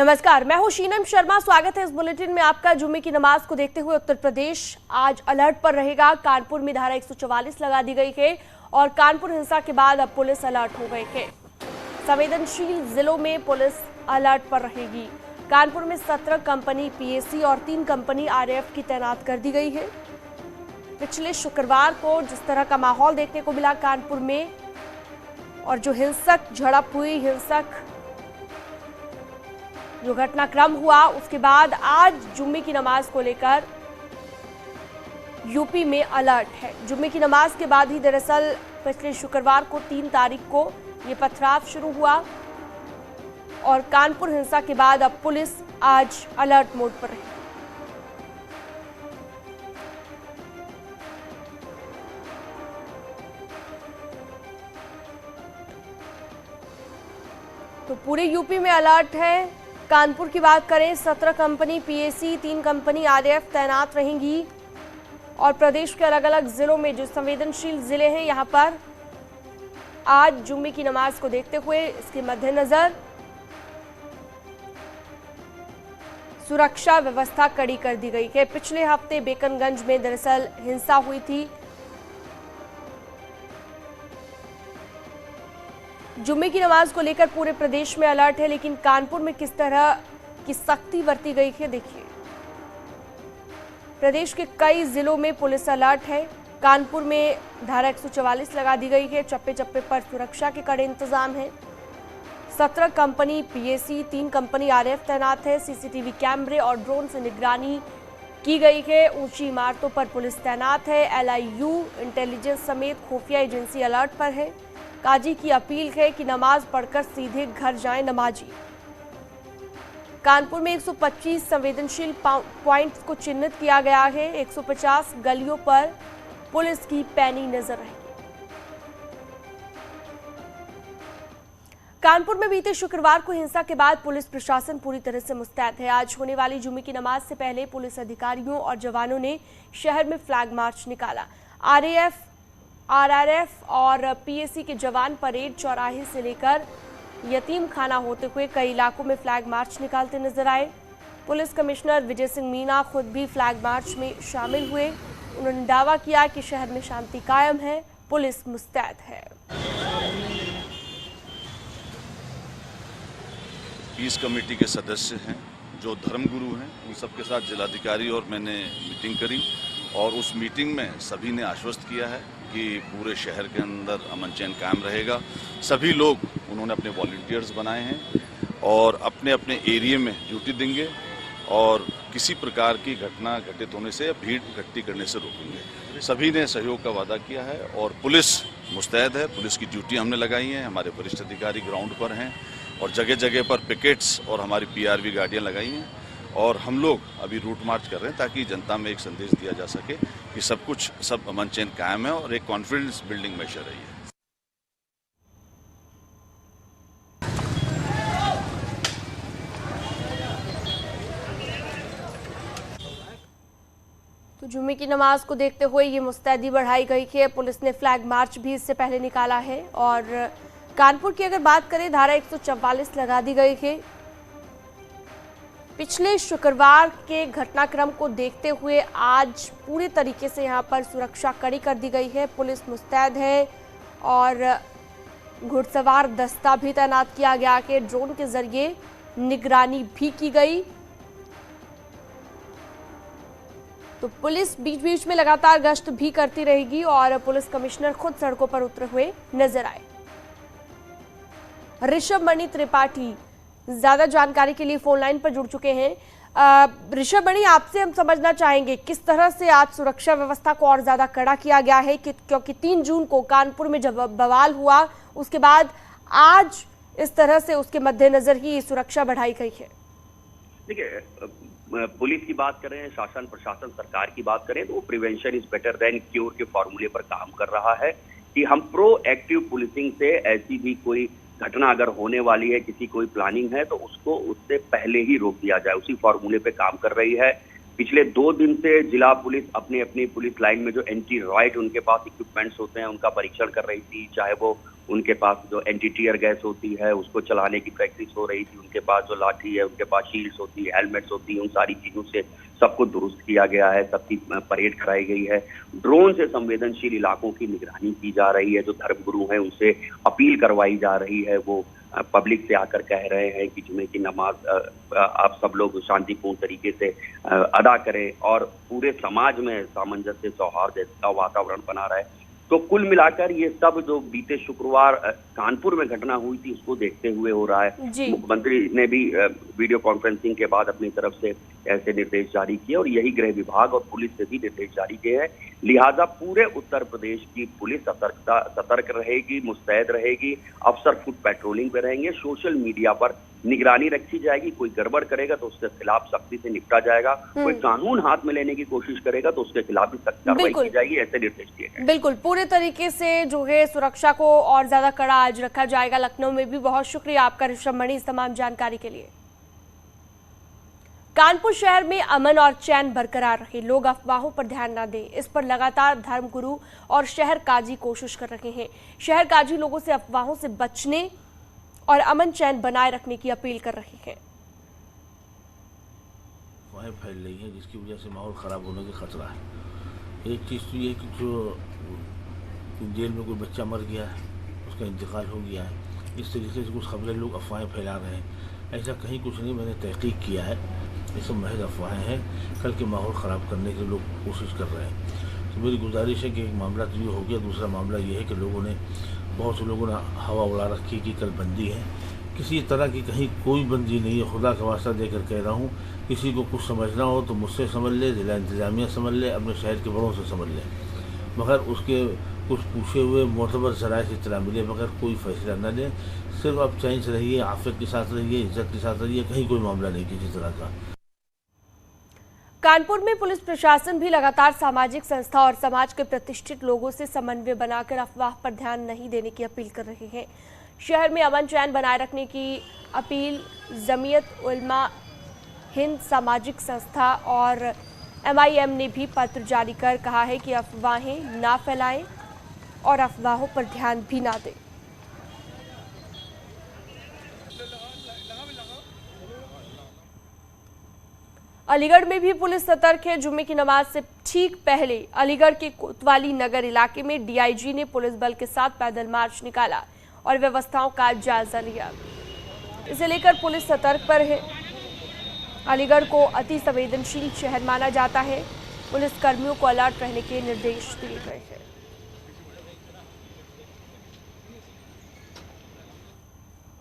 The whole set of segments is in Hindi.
नमस्कार, मैं हूं शीनम शर्मा। स्वागत है इस बुलेटिन में आपका। जुम्मे की नमाज को देखते हुए उत्तर प्रदेश आज अलर्ट पर रहेगा। कानपुर में धारा 144 लगा दी गई है और कानपुर हिंसा के बाद अब पुलिस अलर्ट हो गई है। संवेदनशील जिलों में पुलिस अलर्ट पर रहेगी। कानपुर में 17 कंपनी पीएसी और 3 कंपनी आरएएफ की तैनात कर दी गई है। पिछले शुक्रवार को जिस तरह का माहौल देखने को मिला कानपुर में और जो हिंसक झड़प हुई, हिंसक जो घटनाक्रम हुआ, उसके बाद आज जुम्मे की नमाज को लेकर यूपी में अलर्ट है। जुम्मे की नमाज के बाद ही दरअसल पिछले शुक्रवार को 3 तारीख को ये पथराव शुरू हुआ और कानपुर हिंसा के बाद अब पुलिस आज अलर्ट मोड पर है। तो पूरे यूपी में अलर्ट है। कानपुर की बात करें, 17 कंपनी पीएसी, 3 कंपनी आरएएफ तैनात रहेंगी और प्रदेश के अलग अलग जिलों में जो संवेदनशील जिले हैं, यहां पर आज जुम्मे की नमाज को देखते हुए इसके मद्देनजर सुरक्षा व्यवस्था कड़ी कर दी गई है। पिछले हफ्ते बेकनगंज में दरअसल हिंसा हुई थी। जुम्मे की नमाज को लेकर पूरे प्रदेश में अलर्ट है, लेकिन कानपुर में किस तरह की सख्ती बरती गई है देखिए। प्रदेश के कई जिलों में पुलिस अलर्ट है। कानपुर में धारा 144 लगा दी गई है। चप्पे चप्पे पर सुरक्षा के कड़े इंतजाम हैं। 17 कंपनी पीएसी, 3 कंपनी आरएएफ तैनात है। सीसीटीवी कैमरे और ड्रोन से निगरानी की गई है। ऊंची इमारतों पर पुलिस तैनात है। एलआईयू, इंटेलिजेंस समेत खुफिया एजेंसी अलर्ट पर है। काजी की अपील है कि नमाज पढ़कर सीधे घर जाएं नमाजी। कानपुर में 125 संवेदनशील पॉइंट्स को चिन्हित किया गया है। 150 गलियों पर पुलिस की पैनी नजर रहेगी। कानपुर में बीते शुक्रवार को हिंसा के बाद पुलिस प्रशासन पूरी तरह से मुस्तैद है। आज होने वाली जुम्मे की नमाज से पहले पुलिस अधिकारियों और जवानों ने शहर में फ्लैग मार्च निकाला। आरएएफ, आरआरएफ और पीएसी के जवान परेड चौराहे से लेकर यतीम खाना होते हुए कई इलाकों में फ्लैग मार्च निकालते नजर आए। पुलिस कमिश्नर विजय सिंह मीना खुद भी फ्लैग मार्च में शामिल हुए। उन्होंने दावा किया कि शहर में शांति कायम है, पुलिस मुस्तैद है। पीस कमेटी के सदस्य हैं, जो धर्मगुरु हैं, उन सबके साथ जिलाधिकारी और मैंने मीटिंग करी और उस मीटिंग में सभी ने आश्वस्त किया है कि पूरे शहर के अंदर अमन चैन कायम रहेगा। सभी लोग उन्होंने अपने वॉलंटियर्स बनाए हैं और अपने अपने एरिया में ड्यूटी देंगे और किसी प्रकार की घटना घटित होने से या भीड़ इकट्ठी करने से रोकेंगे। सभी ने सहयोग का वादा किया है और पुलिस मुस्तैद है। पुलिस की ड्यूटी हमने लगाई है। हमारे वरिष्ठ अधिकारी ग्राउंड पर हैं और जगह जगह पर पिकेट्स और हमारी पीआरवी गाड़ियाँ लगाई हैं और हम लोग अभी रूट मार्च कर रहे हैं ताकि जनता में एक संदेश दिया जा सके कि सब अमन चैन कायम है और एक कॉन्फिडेंस बिल्डिंग मेजर है। तो जुम्मे की नमाज को देखते हुए ये मुस्तैदी बढ़ाई गई है। पुलिस ने फ्लैग मार्च भी इससे पहले निकाला है और कानपुर की अगर बात करें, धारा 144 लगा दी गई है। पिछले शुक्रवार के घटनाक्रम को देखते हुए आज पूरे तरीके से यहां पर सुरक्षा कड़ी कर दी गई है। पुलिस मुस्तैद है और घुड़सवार दस्ता भी तैनात किया गया है। ड्रोन के जरिए निगरानी भी की गई। तो पुलिस बीच बीच में लगातार गश्त भी करती रहेगी और पुलिस कमिश्नर खुद सड़कों पर उतरे हुए नजर आए। ऋषभ मणि त्रिपाठी ज्यादा जानकारी के लिए फोन लाइन पर जुड़ चुके हैं। ऋषभ मणि, आपसे हम समझना चाहेंगे किस तरह से आज सुरक्षा व्यवस्था को और ज्यादा कड़ा किया गया है, क्योंकि 3 जून को कानपुर में जब बवाल हुआ उसके बाद आज इस तरह से उसके मद्देनजर ही सुरक्षा बढ़ाई गई है। देखिए, पुलिस की बात करें, शासन प्रशासन सरकार की बात करें तो prevention is better than cure के फॉर्मूले पर काम कर रहा है कि हम प्रोएक्टिव पुलिसिंग से ऐसी भी कोई घटना अगर होने वाली है, किसी कोई प्लानिंग है तो उसको उससे पहले ही रोक दिया जाए, उसी फॉर्मूले पे काम कर रही है। पिछले 2 दिन से जिला पुलिस अपनी अपनी पुलिस लाइन में जो एंटी रॉयट उनके पास इक्विपमेंट्स होते हैं उनका परीक्षण कर रही थी, चाहे वो उनके पास जो एंटी टीयर गैस होती है उसको चलाने की प्रैक्टिस हो रही थी, उनके पास जो लाठी है, उनके पास शील्ड्स होती है, हेलमेट्स होती है, उन सारी चीजों से सबको दुरुस्त किया गया है, सबकी परेड कराई गई है। ड्रोन से संवेदनशील इलाकों की निगरानी की जा रही है। जो धर्मगुरु हैं उनसे अपील करवाई जा रही है, वो पब्लिक से आकर कह रहे हैं कि जुमे की नमाज आप सब लोग शांतिपूर्ण तरीके से अदा करें और पूरे समाज में सामंजस्य सौहार्द का वातावरण बना रहे। तो कुल मिलाकर ये सब जो बीते शुक्रवार कानपुर में घटना हुई थी उसको देखते हुए हो रहा है। मुख्यमंत्री ने भी वीडियो कॉन्फ्रेंसिंग के बाद अपनी तरफ से ऐसे निर्देश जारी किए और यही गृह विभाग और पुलिस से भी निर्देश जारी किए हैं। लिहाजा पूरे उत्तर प्रदेश की पुलिस सतर्क रहेगी, मुस्तैद रहेगी, अफसर फुट पेट्रोलिंग पे रहेंगे, सोशल मीडिया पर निगरानी रखी जाएगी। कोई गड़बड़ करेगा तो उसके खिलाफ सख्ती से निपटा जाएगा, कोई कानून हाथ में लेने की कोशिश करेगा तो उसके खिलाफ भी सख्त कार्रवाई की जाएगी, ऐसे निर्देश दिए गए। बिल्कुल पूरे तरीके से जो है सुरक्षा को और ज्यादा कड़ा आज रखा जाएगा लखनऊ में भी। बहुत शुक्रिया आपका ऋषभ मणि इस तमाम जानकारी के लिए। कानपुर शहर में अमन और चैन बरकरार रहे, लोग अफवाहों पर ध्यान न दें, इस पर लगातार धर्मगुरु और शहर काजी कोशिश कर रहे हैं। शहर काजी लोगों से अफवाहों से बचने और अमन चैन बनाए रखने की अपील कर रहे हैं। अफवाहें फैल रही हैं जिसकी वजह से माहौल खराब होने का खतरा है। एक चीज़ तो ये कि जो जेल में कोई बच्चा मर गया है, उसका इंतकाल हो गया है, इस तरीके से कुछ खबरें लोग अफवाहें फैला रहे हैं। ऐसा कहीं कुछ नहीं, मैंने तहकीक किया है, ये सब महज अफवाहें हैं। कल के माहौल ख़राब करने के लोग कोशिश कर रहे हैं। तो मेरी गुजारिश है कि एक मामला तो ये हो गया, दूसरा मामला ये है कि बहुत से लोगों ने हवा उड़ा रखी कि कल बंदी है। किसी तरह की कहीं कोई बंदी नहीं है, खुदा का वास्ता देकर कह रहा हूँ। किसी को कुछ समझना हो तो मुझसे समझ ले, जिला इंतज़ामिया समझ ले, अपने शहर के बड़ों से समझ ले, मगर उसके कुछ पूछे हुए मोतबर ज़राए से इत्तला मिले मगर कोई फैसला न ले। सिर्फ आप चैन से रहिए, आफियत के साथ रहिए, इज्जत के साथ रहिए, कहीं कोई मामला नहीं किसी तरह का। कानपुर में पुलिस प्रशासन भी लगातार सामाजिक संस्था और समाज के प्रतिष्ठित लोगों से समन्वय बनाकर अफवाह पर ध्यान नहीं देने की अपील कर रहे हैं। शहर में अमन चैन बनाए रखने की अपील जमीयत उलमा हिंद सामाजिक संस्था और MIM ने भी पत्र जारी कर कहा है कि अफवाहें ना फैलाएं और अफवाहों पर ध्यान भी ना दें। अलीगढ़ में भी पुलिस सतर्क है। जुम्मे की नमाज से ठीक पहले अलीगढ़ के कोतवाली नगर इलाके में DIG ने पुलिस बल के साथ पैदल मार्च निकाला और व्यवस्थाओं का जायजा लिया। इसे लेकर पुलिस सतर्क पर है। अलीगढ़ को अति संवेदनशील शहर माना जाता है। पुलिस कर्मियों को अलर्ट रहने के निर्देश दिए गए हैं।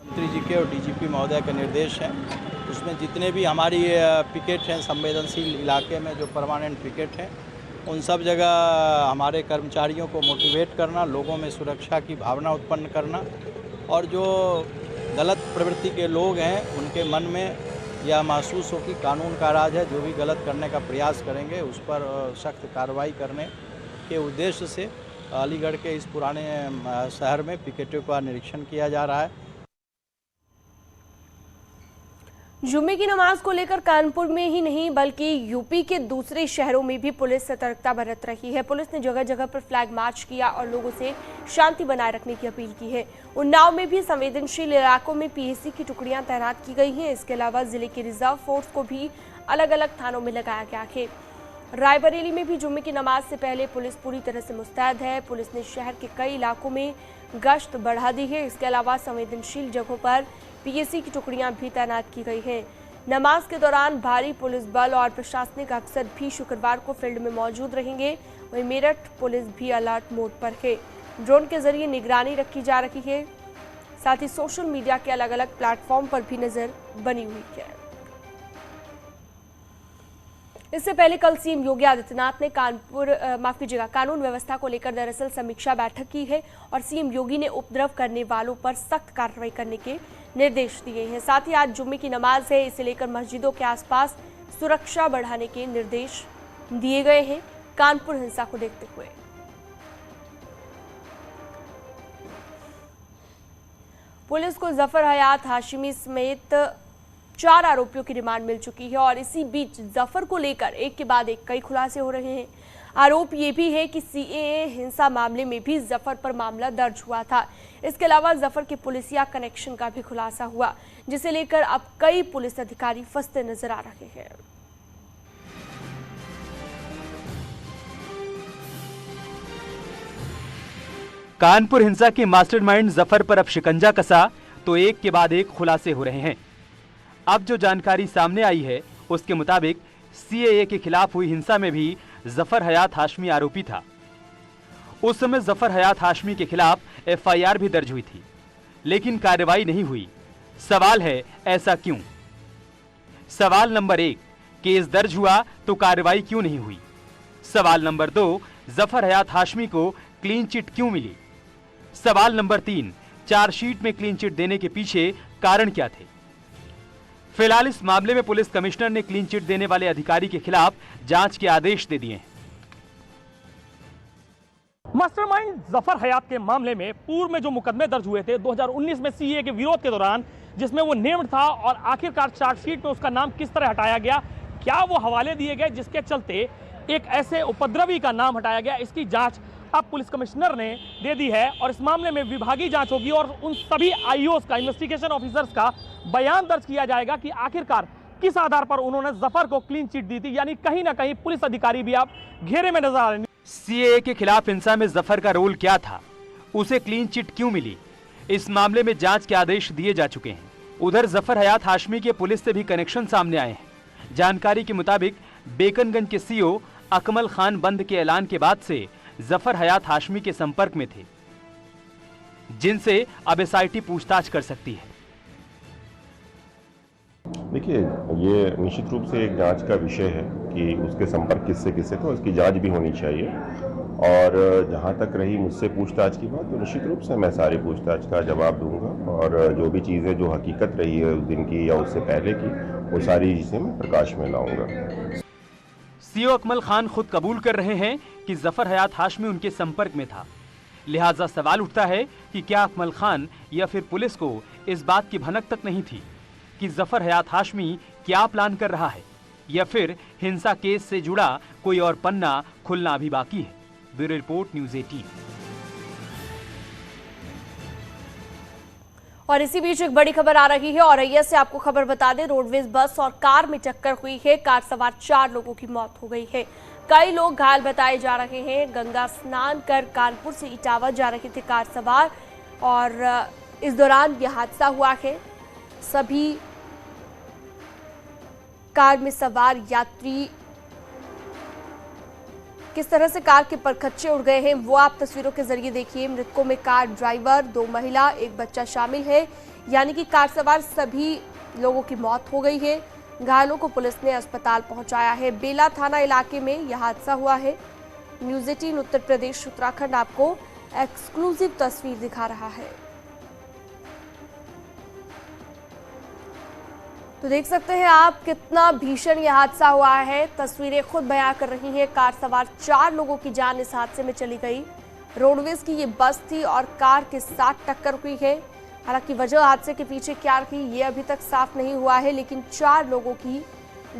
मंत्री जी के और DGP महोदय का निर्देश है, उसमें जितने भी हमारी पिकेट हैं संवेदनशील इलाके में जो परमानेंट पिकेट हैं, उन सब जगह हमारे कर्मचारियों को मोटिवेट करना, लोगों में सुरक्षा की भावना उत्पन्न करना और जो गलत प्रवृत्ति के लोग हैं उनके मन में यह महसूस हो कि कानून का राज है, जो भी गलत करने का प्रयास करेंगे उस पर सख्त कार्रवाई करने के उद्देश्य से अलीगढ़ के इस पुराने शहर में पिकेटों का निरीक्षण किया जा रहा है। जुम्मे की नमाज को लेकर कानपुर में ही नहीं बल्कि यूपी के दूसरे शहरों में भी पुलिस सतर्कता बरत रही है। पुलिस ने जगह जगह पर फ्लैग मार्च किया और लोगों से शांति बनाए रखने की अपील की है। उन्नाव में भी संवेदनशील इलाकों में PAC की टुकड़ियां तैनात की गई हैं। इसके अलावा जिले के रिजर्व फोर्स को भी अलग अलग थानों में लगाया गया है। रायबरेली में भी जुम्मे की नमाज से पहले पुलिस पूरी तरह से मुस्तैद है। पुलिस ने शहर के कई इलाकों में गश्त बढ़ा दी है। इसके अलावा संवेदनशील जगहों पर PAC की टुकड़ियां भी तैनात की गई हैं। नमाज के दौरान भारी पुलिस बल और प्रशासनिक अफसर भी शुक्रवार को फील्ड में मौजूद रहेंगे। वहीं मेरठ पुलिस भी अलर्ट मोड पर है। ड्रोन के जरिए निगरानी रखी जा रही है। साथ ही सोशल मीडिया के अलग अलग प्लेटफॉर्म पर भी नजर बनी हुई है। इससे पहले कल CM योगी आदित्यनाथ ने कानून व्यवस्था को लेकर दरअसल समीक्षा बैठक की है और CM योगी ने उपद्रव करने वालों पर सख्त कार्रवाई करने के निर्देश दिए हैं। साथ ही आज जुम्मे की नमाज है, इसे लेकर मस्जिदों के आसपास सुरक्षा बढ़ाने के निर्देश दिए गए हैं कानपुर हिंसा को देखते हुए। पुलिस को जफर हयात हाशिमी समेत 4 आरोपियों की रिमांड मिल चुकी है और इसी बीच जफर को लेकर एक के बाद एक कई खुलासे हो रहे हैं। आरोप ये भी है कि सीएए हिंसा मामले में भी जफर पर मामला दर्ज हुआ था। इसके अलावा जफर के पुलिसिया कनेक्शन का भी खुलासा हुआ, जिसे लेकर अब कई पुलिस अधिकारी फंसते नजर आ रहे हैं। कानपुर हिंसा के मास्टरमाइंड जफर पर अब शिकंजा कसा तो एक के बाद एक खुलासे हो रहे हैं। अब जो जानकारी सामने आई है उसके मुताबिक सीएए के खिलाफ हुई हिंसा में भी जफर हयात हाशमी आरोपी था। उस समय जफर हयात हाशमी के खिलाफ एफआईआर भी दर्ज हुई थी, लेकिन कार्रवाई नहीं हुई। सवाल है, ऐसा क्यों? सवाल नंबर 1, केस दर्ज हुआ तो कार्रवाई क्यों नहीं हुई? सवाल नंबर 2, जफर हयात हाशमी को क्लीन चिट क्यों मिली? सवाल नंबर 3, चार्जशीट में क्लीन चिट देने के पीछे कारण क्या थे? फिलहाल इस मामले में पुलिस कमिश्नर ने क्लीन चिट देने वाले अधिकारी के खिलाफ जांच के आदेश दे दिए हैं। मास्टरमाइंड जफर हयात के मामले में पूर्व में जो मुकदमे दर्ज हुए थे 2019 में सीएए के विरोध के दौरान, जिसमें वो नेम्ड था और आखिरकार चार्जशीट में उसका नाम किस तरह हटाया गया, क्या वो हवाले दिए गए जिसके चलते एक ऐसे उपद्रवी का नाम हटाया गया, इसकी जांच अब पुलिस कमिश्नर ने दे दी है। और इस मामले में विभागीय जांच होगी और उन सभी आईओएस का, इन्वेस्टिगेशन ऑफिसर्स का बयान दर्ज किया जाएगा कि आखिरकार किस आधार पर उन्होंने जफर को क्लीन चिट दी थी। यानी कहीं ना कहीं पुलिस अधिकारी भी अब घेरे में नजर आ रहे हैं। सीएए के खिलाफ हिंसा में जफर का रोल क्या था? उसे क्लीन चिट क्यों मिली? इस मामले में जांच के आदेश दिए जा चुके हैं। उधर जफर हयात हाशमी के पुलिस से भी कनेक्शन सामने आए हैं। जानकारी के मुताबिक बेकनगंज के सीओ अकमल खान बंद के ऐलान के बाद से जफर हयात हाशमी के संपर्क में थे, जिनसे अब एसआईटी पूछताछ कर सकती है। देखिए, ये निश्चित रूप से एक जांच का विषय है कि उसके संपर्क किससे किससे, तो इसकी जांच भी होनी चाहिए। और जहां तक रही मुझसे पूछताछ की बात, तो निश्चित रूप से मैं सारी पूछताछ का जवाब दूंगा और जो भी चीज़ें जो हकीकत रही है उस दिन की या उससे पहले की, वो सारी चीज़ें मैं प्रकाश में लाऊंगा। सीओ अकमल खान खुद कबूल कर रहे हैं कि जफर हयात हाशमी उनके संपर्क में था। लिहाजा सवाल उठता है कि क्या अकमल खान या फिर पुलिस को इस बात की भनक तक नहीं थी कि जफर हयात हाशमी क्या प्लान कर रहा है, या फिर हिंसा केस से जुड़ा कोई और पन्ना खुलना अभी बाकी है। Bureau report, news 18। और इसी बीच एक बड़ी खबर आ रही है। औरैया से आपको खबर बता दें, रोडवेज बस और कार में टक्कर हुई है। कार सवार 4 लोगों की मौत हो गई है। कई लोग घायल बताए जा रहे हैं। गंगा स्नान कर कानपुर से इटावा जा रहे थे कार सवार, और इस दौरान यह हादसा हुआ है। सभी कार में सवार यात्री किस तरह से कार के परखच्चे उड़ गए हैं, वो आप तस्वीरों के जरिए देखिए। मृतकों में कार ड्राइवर, 2 महिला, 1 बच्चा शामिल है। यानी कि कार सवार सभी लोगों की मौत हो गई है। घायलों को पुलिस ने अस्पताल पहुंचाया है। बेला थाना इलाके में यह हादसा हुआ है। न्यूज़ 18 उत्तर प्रदेश उत्तराखंड आपको एक्सक्लूसिव तस्वीर दिखा रहा है। तो देख सकते हैं आप कितना भीषण यह हादसा हुआ है। तस्वीरें खुद बयां कर रही हैं। कार सवार 4 लोगों की जान इस हादसे में चली गई। रोडवेज की ये बस थी और कार के साथ टक्कर हुई है। हालांकि वजह हादसे के पीछे क्या रही ये अभी तक साफ नहीं हुआ है, लेकिन 4 लोगों की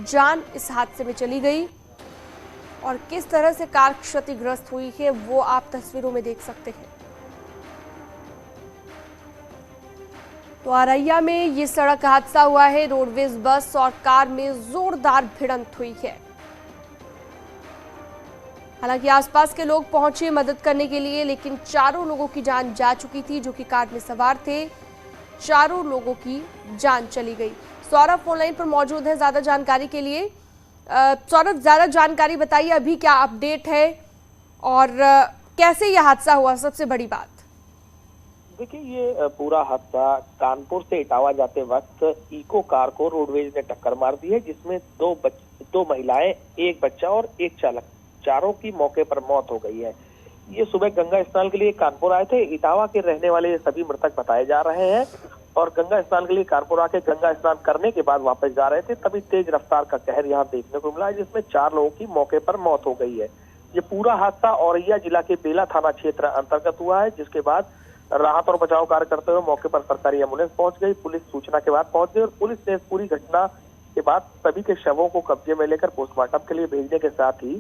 जान इस हादसे में चली गई। और किस तरह से कार क्षतिग्रस्त हुई है वो आप तस्वीरों में देख सकते हैं। तो औरैया में ये सड़क हादसा हुआ है। रोडवेज बस और कार में जोरदार भिड़ंत हुई है। हालांकि आसपास के लोग पहुंचे मदद करने के लिए, लेकिन 4 लोगों की जान जा चुकी थी जो कि कार में सवार थे। 4 लोगों की जान चली गई। सौरभ फोनलाइन पर मौजूद है ज्यादा जानकारी के लिए। सौरभ, ज्यादा जानकारी बताइए, अभी क्या अपडेट है और कैसे यह हादसा हुआ? सबसे बड़ी बात देखिए, ये पूरा हादसा कानपुर से इटावा जाते वक्त इको कार को रोडवेज ने टक्कर मार दी है, जिसमें 2 महिलाएं, 1 बच्चा और 1 चालक, 4 की मौके पर मौत हो गई है। ये सुबह गंगा स्नान के लिए कानपुर आए थे। इटावा के रहने वाले सभी मृतक बताए जा रहे हैं और गंगा स्नान के लिए कानपुर आके गंगा स्नान करने के बाद वापस जा रहे थे, तभी तेज रफ्तार का कहर यहाँ देखने को मिला, जिसमें 4 लोगों की मौके पर मौत हो गई है। ये पूरा हादसा औरैया जिला के बेला थाना क्षेत्र अंतर्गत हुआ है, जिसके बाद राहत और बचाव कार्य करते हुए मौके पर सरकारी एम्बुलेंस पहुंच गई। पुलिस सूचना के बाद पहुंच गई और पुलिस ने इस पूरी घटना के बाद सभी के शवों को कब्जे में लेकर पोस्टमार्टम के लिए भेजने के साथ ही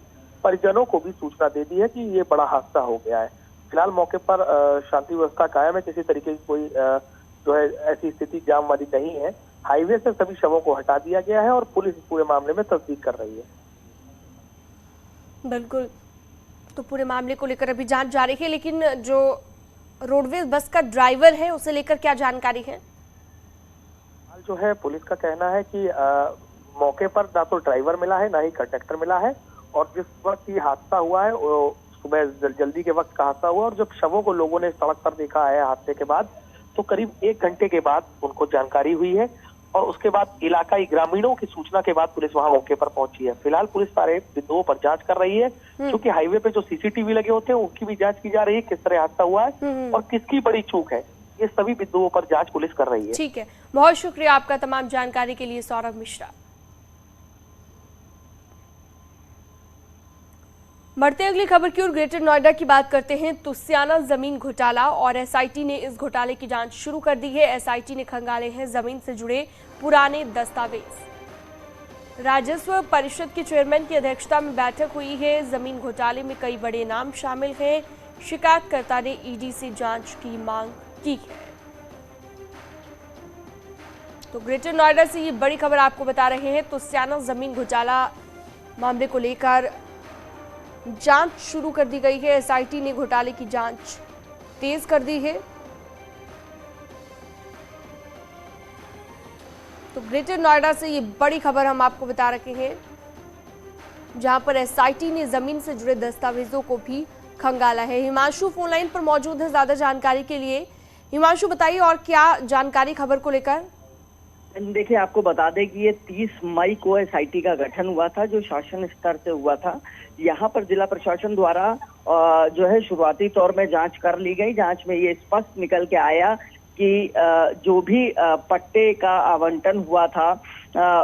परिजनों को भी सूचना दे दी है कि ये बड़ा हादसा हो गया है। फिलहाल मौके पर शांति व्यवस्था कायम है, किसी तरीके की कोई जो है ऐसी स्थिति जाम वाली नहीं है। हाईवे से सभी शवों को हटा दिया गया है और पुलिस पूरे मामले में तस्दीक कर रही है। बिल्कुल, तो पूरे मामले को लेकर अभी जांच जारी है, लेकिन जो रोडवेज बस का ड्राइवर है उसे लेकर क्या जानकारी है? जो है पुलिस का कहना है कि मौके पर ना तो ड्राइवर मिला है ना ही कंडक्टर मिला है, और जिस वक्त ये हादसा हुआ है वो सुबह जल्दी के वक्त का हादसा हुआ, और जब शवों को लोगों ने सड़क पर देखा है हादसे के बाद, तो करीब 1 घंटे के बाद उनको जानकारी हुई है, और उसके बाद इलाकाई ग्रामीणों की सूचना के बाद पुलिस वहां मौके पर पहुंची है। फिलहाल पुलिस सारे बिंदुओं पर जांच कर रही है, क्योंकि हाईवे पे जो सीसीटीवी लगे होते हैं उनकी भी जांच की जा रही है, किस तरह हादसा हुआ है और किसकी बड़ी चूक है, ये सभी बिंदुओं पर जांच पुलिस कर रही है। ठीक है, बहुत शुक्रिया आपका तमाम जानकारी के लिए सौरभ मिश्रा। बढ़ते अगली खबर की ओर, ग्रेटर नोएडा की बात करते हैं। तुस्याना जमीन घोटाला और एसआईटी ने इस घोटाले की जांच शुरू कर दी है। एसआईटी ने खंगाले हैं जमीन से जुड़े पुराने दस्तावेज। राजस्व परिषद के चेयरमैन की अध्यक्षता में बैठक हुई है। जमीन घोटाले में कई बड़े नाम शामिल हैं। शिकायतकर्ता ने ईडी से जांच की मांग की है। तो ग्रेटर नोएडा से ये बड़ी खबर आपको बता रहे हैं। तुस्याना जमीन घोटाला मामले को लेकर जांच शुरू कर दी गई है। एसआईटी ने घोटाले की जांच तेज कर दी है। तो ग्रेटर नोएडा से ये बड़ी खबर हम आपको बता रहे हैं, जहां पर एसआईटी ने जमीन से जुड़े दस्तावेजों को भी खंगाला है। हिमांशु फोनलाइन पर मौजूद है ज्यादा जानकारी के लिए। हिमांशु, बताइए और क्या जानकारी खबर को लेकर? देखिए, आपको बता दें कि ये 30 मई को एसआईटी का गठन हुआ था, जो शासन स्तर से हुआ था। यहाँ पर जिला प्रशासन द्वारा जो है शुरुआती तौर में जांच कर ली गई। जांच में ये स्पष्ट निकल के आया कि जो भी पट्टे का आवंटन हुआ था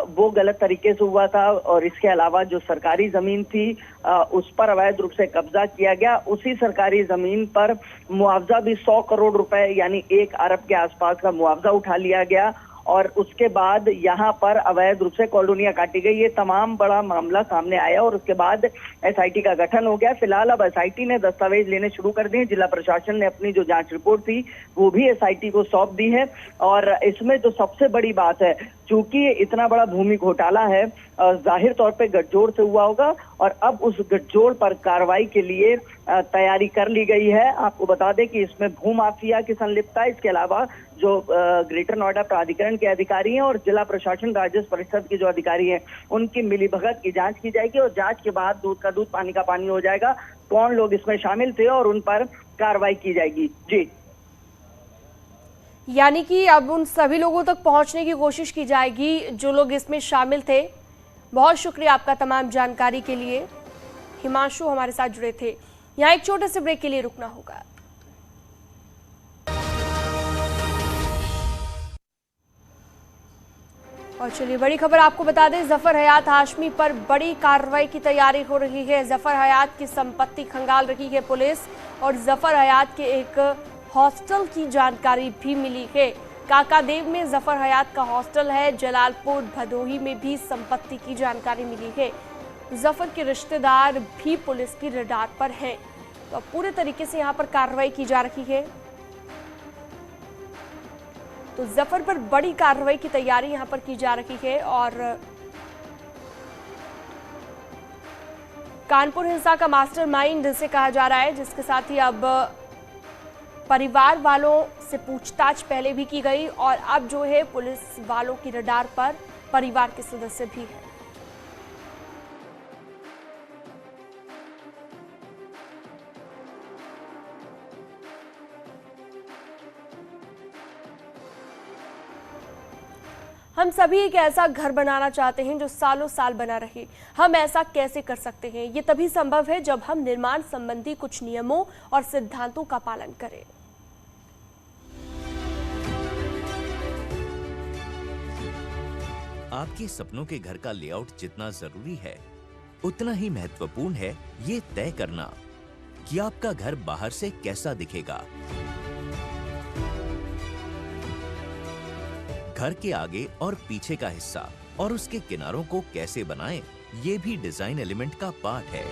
वो गलत तरीके से हुआ था, और इसके अलावा जो सरकारी जमीन थी उस पर अवैध रूप से कब्जा किया गया। उसी सरकारी जमीन पर मुआवजा भी 100 करोड़ रुपए यानी 1 अरब के आसपास का मुआवजा उठा लिया गया, और उसके बाद यहाँ पर अवैध रूप से कॉलोनियां काटी गई। ये तमाम बड़ा मामला सामने आया और उसके बाद एसआईटी का गठन हो गया। फिलहाल अब एसआईटी ने दस्तावेज लेने शुरू कर दिए। जिला प्रशासन ने अपनी जो जांच रिपोर्ट थी वो भी एसआईटी को सौंप दी है। और इसमें जो सबसे बड़ी बात है, चूंकि इतना बड़ा भूमि घोटाला है, जाहिर तौर पे गठजोड़ से हुआ होगा, और अब उस गठजोड़ पर कार्रवाई के लिए तैयारी कर ली गई है। आपको बता दें कि इसमें भूमाफिया की संलिप्तता, इसके अलावा जो ग्रेटर नोएडा प्राधिकरण के अधिकारी हैं और जिला प्रशासन राजस्व परिषद के जो अधिकारी हैं उनकी मिलीभगत की जांच की जाएगी, और जांच के बाद दूध का दूध पानी का पानी हो जाएगा। कौन लोग इसमें शामिल थे और उन पर कार्रवाई की जाएगी। जी, यानी कि अब उन सभी लोगों तक पहुंचने की कोशिश की जाएगी जो लोग इसमें शामिल थे। बहुत शुक्रिया आपका तमाम जानकारी के लिए। हिमांशु हमारे साथ जुड़े थे। यहाँ एक छोटे से ब्रेक के लिए रुकना होगा। और चलिए बड़ी खबर आपको बता दें, जफर हयात हाशमी पर बड़ी कार्रवाई की तैयारी हो रही है। जफर हयात की संपत्ति खंगाल रही है पुलिस, और जफर हयात के एक हॉस्टल की जानकारी भी मिली है। काकादेव में जफर हयात का हॉस्टल है। जलालपुर भदोही में भी संपत्ति की जानकारी मिली है। जफर के रिश्तेदार भी पुलिस की रडार पर हैं। तो पूरे तरीके से यहाँ पर कार्रवाई की जा रही है। तो जफर पर बड़ी कार्रवाई की तैयारी यहाँ पर की जा रही है। और कानपुर हिंसा का मास्टरमाइंड जिसे कहा जा रहा है, जिसके साथ ही अब परिवार वालों से पूछताछ पहले भी की गई, और अब जो है पुलिस वालों की रडार पर परिवार के सदस्य भी हैं। हम सभी एक ऐसा घर बनाना चाहते हैं जो सालों साल बना रहे। हम ऐसा कैसे कर सकते हैं? ये तभी संभव है जब हम निर्माण संबंधी कुछ नियमों और सिद्धांतों का पालन करें। आपके सपनों के घर का लेआउट जितना जरूरी है, उतना ही महत्वपूर्ण है ये तय करना कि आपका घर बाहर से कैसा दिखेगा। घर के आगे और पीछे का हिस्सा और उसके किनारों को कैसे बनाएं, ये भी डिजाइन एलिमेंट का पार्ट है।